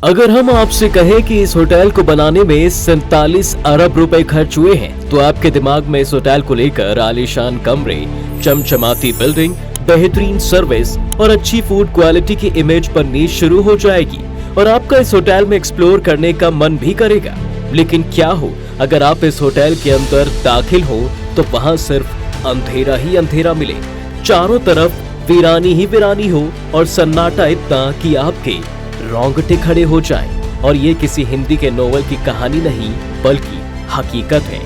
अगर हम आपसे कहें कि इस होटल को बनाने में 47 अरब रुपए खर्च हुए हैं, तो आपके दिमाग में इस होटल को लेकर आलीशान कमरे, चमचमाती बिल्डिंग, बेहतरीन सर्विस और अच्छी फूड क्वालिटी की इमेज बननी शुरू हो जाएगी और आपका इस होटल में एक्सप्लोर करने का मन भी करेगा। लेकिन क्या हो अगर आप इस होटल के अंदर दाखिल हो तो वहाँ सिर्फ अंधेरा ही अंधेरा मिले, चारों तरफ वीरानी ही वीरानी हो और सन्नाटा इतना कि आपके रोंगटे खड़े हो जाएं। और ये किसी हिंदी के नोवेल की कहानी नहीं बल्कि हकीकत है।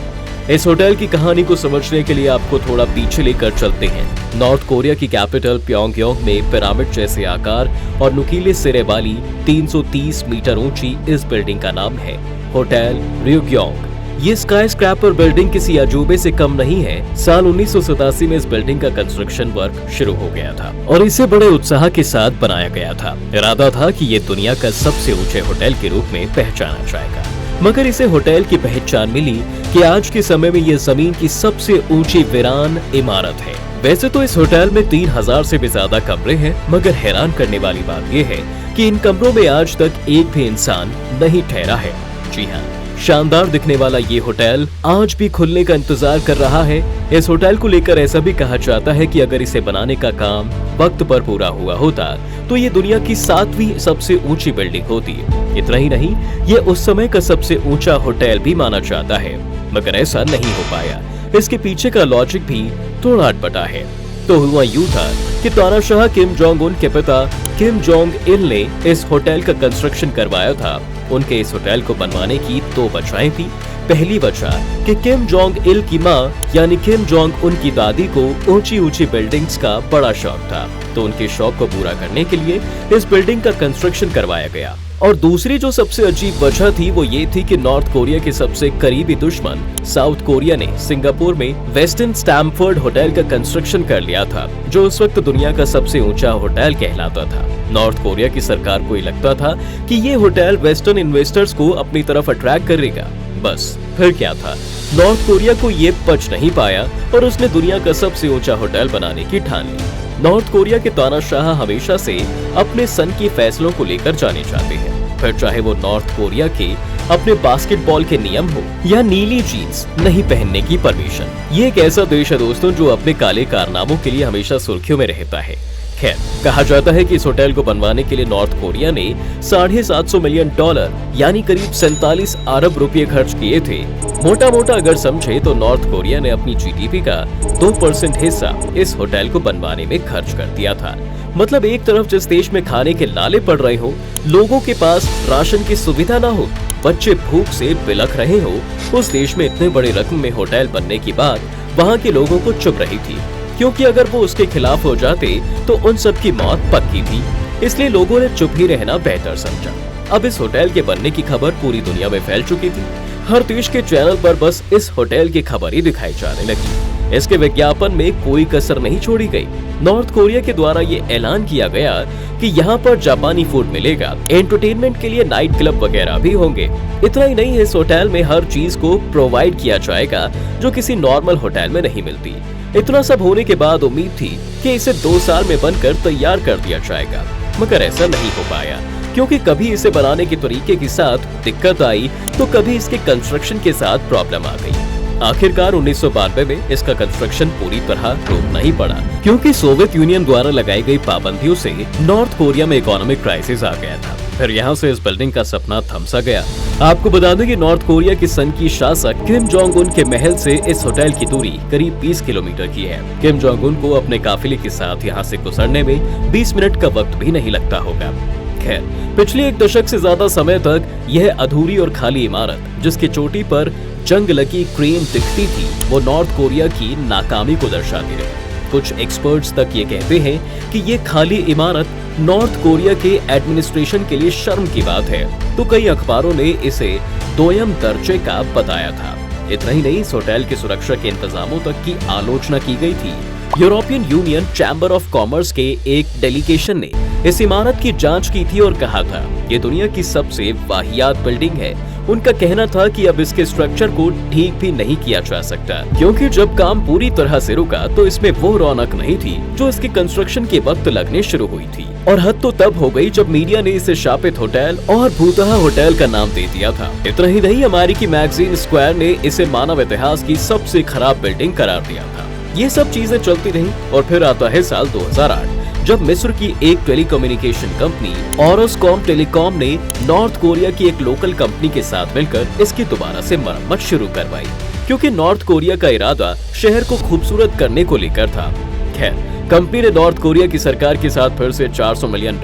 इस होटल की कहानी को समझने के लिए आपको थोड़ा पीछे लेकर चलते हैं। नॉर्थ कोरिया की कैपिटल प्योंगयांग में पिरामिड जैसे आकार और नुकीले सिरे वाली 330 मीटर ऊंची इस बिल्डिंग का नाम है होटल ryugyong। ये स्काई स्क्रैपर बिल्डिंग किसी अजूबे से कम नहीं है। साल 1987 में इस बिल्डिंग का कंस्ट्रक्शन वर्क शुरू हो गया था और इसे बड़े उत्साह के साथ बनाया गया था। इरादा था कि ये दुनिया का सबसे ऊंचे होटल के रूप में पहचाना जाएगा। मगर इसे होटल की पहचान मिली कि आज के समय में ये जमीन की सबसे ऊंची वीरान इमारत है। वैसे तो इस होटल में 3000 से भी ज्यादा कमरे हैं, मगर हैरान करने वाली बात यह है कि इन कमरों में आज तक एक भी इंसान नहीं ठहरा है। जी हाँ, शानदार दिखने वाला ये होटल आज भी खुलने का इंतजार कर रहा है। इस होटल को लेकर ऐसा भी कहा जाता है कि अगर इसे बनाने का काम वक्त पर पूरा हुआ होता तो ये दुनिया की 7वीं सबसे ऊंची बिल्डिंग होती। इतना ही नहीं, ये उस समय का सबसे ऊंचा होटल भी माना जाता है, मगर ऐसा नहीं हो पाया। इसके पीछे का लॉजिक भी थोड़ा अटपटा है। तो हुआ यूं था कि तानाशाह किम जोंग उन के पिता किम जोंग इल ने इस होटल का कंस्ट्रक्शन करवाया था। उनके इस होटल को बनवाने की 2 वजहें थी। पहली वजह कि किम जोंग इल की मां यानी किम जोंग उन की दादी को ऊंची ऊंची बिल्डिंग्स का बड़ा शौक था, तो उनके शौक को पूरा करने के लिए इस बिल्डिंग का कंस्ट्रक्शन करवाया गया। और दूसरी जो सबसे अजीब वजह थी वो ये थी कि नॉर्थ कोरिया के सबसे करीबी दुश्मन साउथ कोरिया ने सिंगापुर में वेस्टर्न स्टैमफोर्ड होटल का कंस्ट्रक्शन कर लिया था, जो उस वक्त दुनिया का सबसे ऊंचा होटल कहलाता था। नॉर्थ कोरिया की सरकार को ये लगता था कि ये होटल वेस्टर्न इन्वेस्टर्स को अपनी तरफ अट्रैक्ट करेगा। बस फिर क्या था, नॉर्थ कोरिया को ये पच नहीं पाया और उसने दुनिया का सबसे ऊंचा होटल बनाने की ठान ली। नॉर्थ कोरिया के तानाशाह हमेशा से अपने सन के फैसलों को लेकर जाने जाते हैं, फिर चाहे वो नॉर्थ कोरिया के अपने बास्केटबॉल के नियम हो या नीली जीन्स नहीं पहनने की परमिशन। ये एक ऐसा देश है दोस्तों जो अपने काले कारनामों के लिए हमेशा सुर्खियों में रहता है। खैर, कहा जाता है कि इस होटल को बनवाने के लिए नॉर्थ कोरिया ने $750 मिलियन यानी करीब 47 अरब रुपए खर्च किए थे। मोटा मोटा अगर समझे तो नॉर्थ कोरिया ने अपनी जीडीपी का 2% हिस्सा इस होटल को बनवाने में खर्च कर दिया था। मतलब एक तरफ जिस देश में खाने के लाले पड़ रहे हो, लोगों के पास राशन की सुविधा ना हो, बच्चे भूख से बिलख रहे हो, उस देश में इतने बड़ी रकम में होटल बनने की बात वहाँ के लोगों को चुभ रही थी, क्योंकि अगर वो उसके खिलाफ हो जाते तो उन सब की मौत पक्की थी। इसलिए लोगों ने चुप ही रहना बेहतर समझा। अब इस होटल के बनने की खबर पूरी दुनिया में फैल चुकी थी। हर देश के चैनल पर बस इस होटल की खबर ही दिखाई जाने लगी। इसके विज्ञापन में कोई कसर नहीं छोड़ी गई। नॉर्थ कोरिया के द्वारा ये ऐलान किया गया कि यहाँ पर जापानी फूड मिलेगा, एंटरटेनमेंट के लिए नाइट क्लब वगैरह भी होंगे। इतना ही नहीं, इस होटल में हर चीज को प्रोवाइड किया जाएगा जो किसी नॉर्मल होटल में नहीं मिलती। इतना सब होने के बाद उम्मीद थी कि इसे 2 साल में बनकर तैयार कर दिया जाएगा, मगर ऐसा नहीं हो पाया, क्योंकि कभी इसे बनाने के तरीके के साथ दिक्कत आई तो कभी इसके कंस्ट्रक्शन के साथ प्रॉब्लम आ गई। आखिरकार 1992 में इसका कंस्ट्रक्शन पूरी तरह रोकना ही पड़ा, क्योंकि सोवियत यूनियन द्वारा लगाई गई पाबंदियों से नॉर्थ कोरिया में इकोनॉमिक क्राइसिस आ गया था। फिर यहाँ से इस बिल्डिंग का सपना थम सा गया। आपको बता दें कि नॉर्थ कोरिया की सन की शासक किम जोंग उन के महल से इस होटल की दूरी करीब 20 किलोमीटर की है। किम जोंग उन को अपने काफिले के साथ यहाँ से गुजरने में 20 मिनट का वक्त भी नहीं लगता होगा। खैर, पिछले 1 दशक से ज्यादा समय तक यह अधूरी और खाली इमारत, जिसकी चोटी पर जंग लगी क्रेन दिखती थी, वो नॉर्थ कोरिया की नाकामी को दर्शाती रही। कुछ एक्सपर्ट्स तक ये कहते हैं कि ये खाली इमारत नॉर्थ कोरिया के एडमिनिस्ट्रेशन के लिए शर्म की बात है, तो कई अखबारों ने इसे दोयम दर्जे का बताया था। इतना ही नहीं, इस होटल के सुरक्षा के इंतजामों तक की आलोचना की गई थी। European union chamber of commerce के एक डेलीगेशन ने इस इमारत की जांच की थी और कहा था ये दुनिया की सबसे वाहियात बिल्डिंग है उनका कहना था कि अब इसके स्ट्रक्चर को ठीक भी नहीं किया जा सकता, क्योंकि जब काम पूरी तरह से रुका तो इसमें वो रौनक नहीं थी जो इसके कंस्ट्रक्शन के वक्त लगने शुरू हुई थी। और हद तो तब हो गई जब मीडिया ने इसे शापित होटल और भूतहा होटल का नाम दे दिया था। इतना ही नहीं, अमेरिकी मैगजीन स्क्वायर ने इसे मानव इतिहास की सबसे खराब बिल्डिंग करार दिया था। ये सब चीजें चलती रही और फिर आता है साल 2008, जब मिस्र की एक टेलीकम्युनिकेशन कंपनी ऑरोस्कॉम टेलीकॉम ने नॉर्थ कोरिया की एक लोकल कंपनी के साथ मिलकर इसकी दोबारा से मरम्मत शुरू करवाई, क्योंकि नॉर्थ कोरिया का इरादा शहर को खूबसूरत करने को लेकर था। खैर, कंपनी ने नॉर्थ कोरिया की सरकार के साथ फिर से $400 मिलियन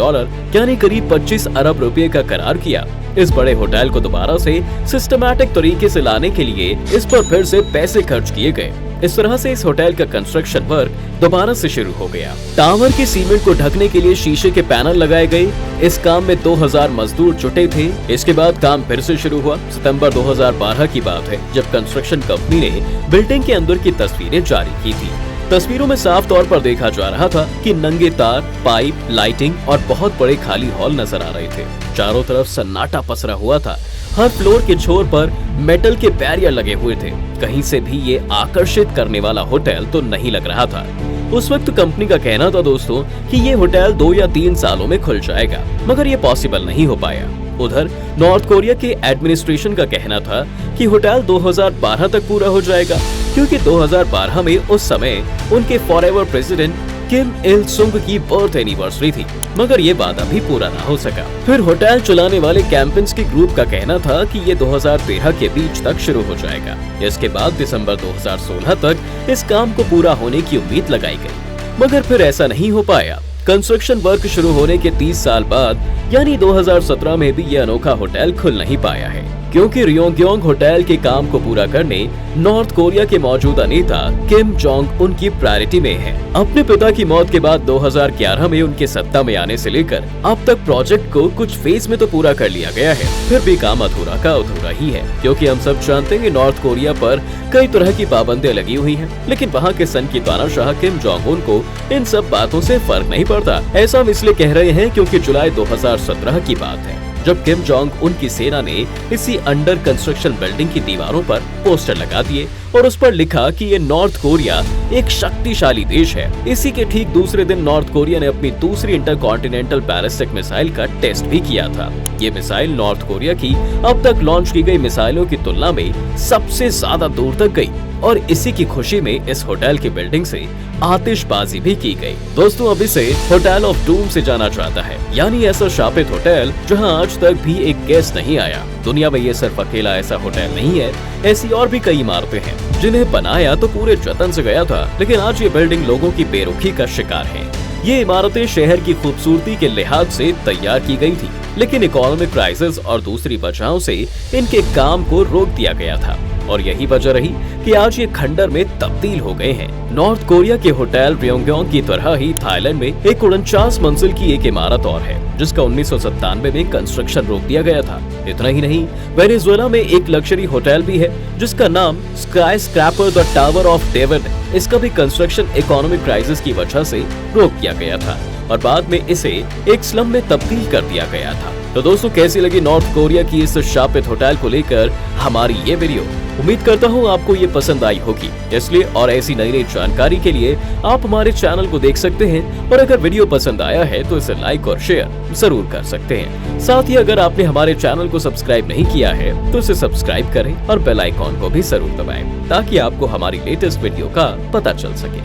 यानी करीब 25 अरब रुपए का करार किया। इस बड़े होटल को दोबारा से सिस्टमैटिक तरीके से लाने के लिए इस पर फिर से पैसे खर्च किए गए। इस तरह से इस होटल का कंस्ट्रक्शन वर्क दोबारा से शुरू हो गया। टावर के सीमेंट को ढकने के लिए शीशे के पैनल लगाए गए। इस काम में 2000 मजदूर जुटे थे। इसके बाद काम फिर से शुरू हुआ। सितंबर 2012 की बात है, जब कंस्ट्रक्शन कंपनी ने बिल्डिंग के अंदर की तस्वीरें जारी की थी। तस्वीरों में साफ तौर पर देखा जा रहा था कि नंगे तार, पाइप, लाइटिंग और बहुत बड़े खाली हॉल नजर आ रहे थे। चारों तरफ सन्नाटा पसरा हुआ था। हर फ्लोर के छोर पर मेटल के बैरियर लगे हुए थे। कहीं से भी ये आकर्षित करने वाला होटल तो नहीं लग रहा था। उस वक्त कंपनी का कहना था दोस्तों कि ये होटल 2 या 3 सालों में खुल जाएगा, मगर ये पॉसिबल नहीं हो पाया। उधर नॉर्थ कोरिया के एडमिनिस्ट्रेशन का कहना था कि होटल 2012 तक पूरा हो जाएगा, क्योंकि 2012 में उस समय उनके फॉरएवर प्रेसिडेंट किम इल सुंग की बर्थ एनिवर्सरी थी, मगर ये वादा भी पूरा ना हो सका। फिर होटल चलाने वाले कैंपिंस्की ग्रुप का कहना था कि ये 2013 के बीच तक शुरू हो जाएगा। इसके बाद दिसंबर 2016 तक इस काम को पूरा होने की उम्मीद लगाई गई, मगर फिर ऐसा नहीं हो पाया। कंस्ट्रक्शन वर्क शुरू होने के 30 साल बाद यानी 2017 में भी ये अनोखा होटल खुल नहीं पाया है, क्योंकि रियोंग्योंग होटल के काम को पूरा करने नॉर्थ कोरिया के मौजूदा नेता किम जोंग उन की प्रायोरिटी में है। अपने पिता की मौत के बाद 2011 में उनके सत्ता में आने से लेकर अब तक प्रोजेक्ट को कुछ फेज में तो पूरा कर लिया गया है, फिर भी काम अधूरा का अधूरा ही है, क्योंकि हम सब जानते हैं कि नॉर्थ कोरिया पर कई तरह की पाबंदियां लगी हुई हैं, लेकिन वहाँ के सन की तानाशाह किम जोंग उन को इन सब बातों से फर्क नहीं पड़ता। ऐसा हम इसलिए कह रहे हैं क्योंकि जुलाई 2017 की बात है, जब किम जोंग उन की सेना ने इसी अंडर कंस्ट्रक्शन बिल्डिंग की दीवारों पर पोस्टर लगा दिए और उस पर लिखा कि ये नॉर्थ कोरिया एक शक्तिशाली देश है। इसी के ठीक दूसरे दिन नॉर्थ कोरिया ने अपनी दूसरी इंटरकॉन्टिनेंटल बैलिस्टिक मिसाइल का टेस्ट भी किया था। ये मिसाइल नॉर्थ कोरिया की अब तक लॉन्च की गई मिसाइलों की तुलना में सबसे ज्यादा दूर तक गई और इसी की खुशी में इस होटल की बिल्डिंग से आतिशबाजी भी की गई। दोस्तों, अब इसे होटल ऑफ डूम से जाना जाता है, यानी ऐसा शापित होटल जहां आज तक भी एक गेस्ट नहीं आया। दुनिया में ये सिर्फ अकेला ऐसा होटल नहीं है, ऐसी और भी कई इमारतें हैं जिन्हें बनाया तो पूरे जतन से गया था, लेकिन आज ये बिल्डिंग लोगों की बेरुखी का शिकार है। ये इमारतें शहर की खूबसूरती के लिहाज से तैयार की गई थी, लेकिन इकोनॉमिक क्राइसिस और दूसरी वजहों से इनके काम को रोक दिया गया था और यही वजह रही कि आज ये खंडर में तब्दील हो गए हैं। नॉर्थ कोरिया के होटल रियोंग्योंग की तरह ही थाईलैंड में एक 49 मंजिल की एक इमारत और है, जिसका 1997 में कंस्ट्रक्शन रोक दिया गया था। इतना ही नहीं, वेनेजुएला में एक लग्जरी होटल भी है जिसका नाम sky scraper the tower of David है। इसका भी कंस्ट्रक्शन इकोनॉमिक क्राइसिस की वजह से रोक दिया गया था और बाद में इसे एक स्लम में तब्दील कर दिया गया था। तो दोस्तों, कैसी लगी नॉर्थ कोरिया की इस शापित होटल को लेकर हमारी ये वीडियो? उम्मीद करता हूँ आपको ये पसंद आई होगी। इसलिए और ऐसी नई नई जानकारी के लिए आप हमारे चैनल को देख सकते हैं और अगर वीडियो पसंद आया है तो इसे लाइक और शेयर जरूर कर सकते हैं। साथ ही अगर आपने हमारे चैनल को सब्सक्राइब नहीं किया है तो इसे सब्सक्राइब करें और बेल आइकॉन को भी जरूर दबाएं, ताकि आपको हमारी लेटेस्ट वीडियो का पता चल सके।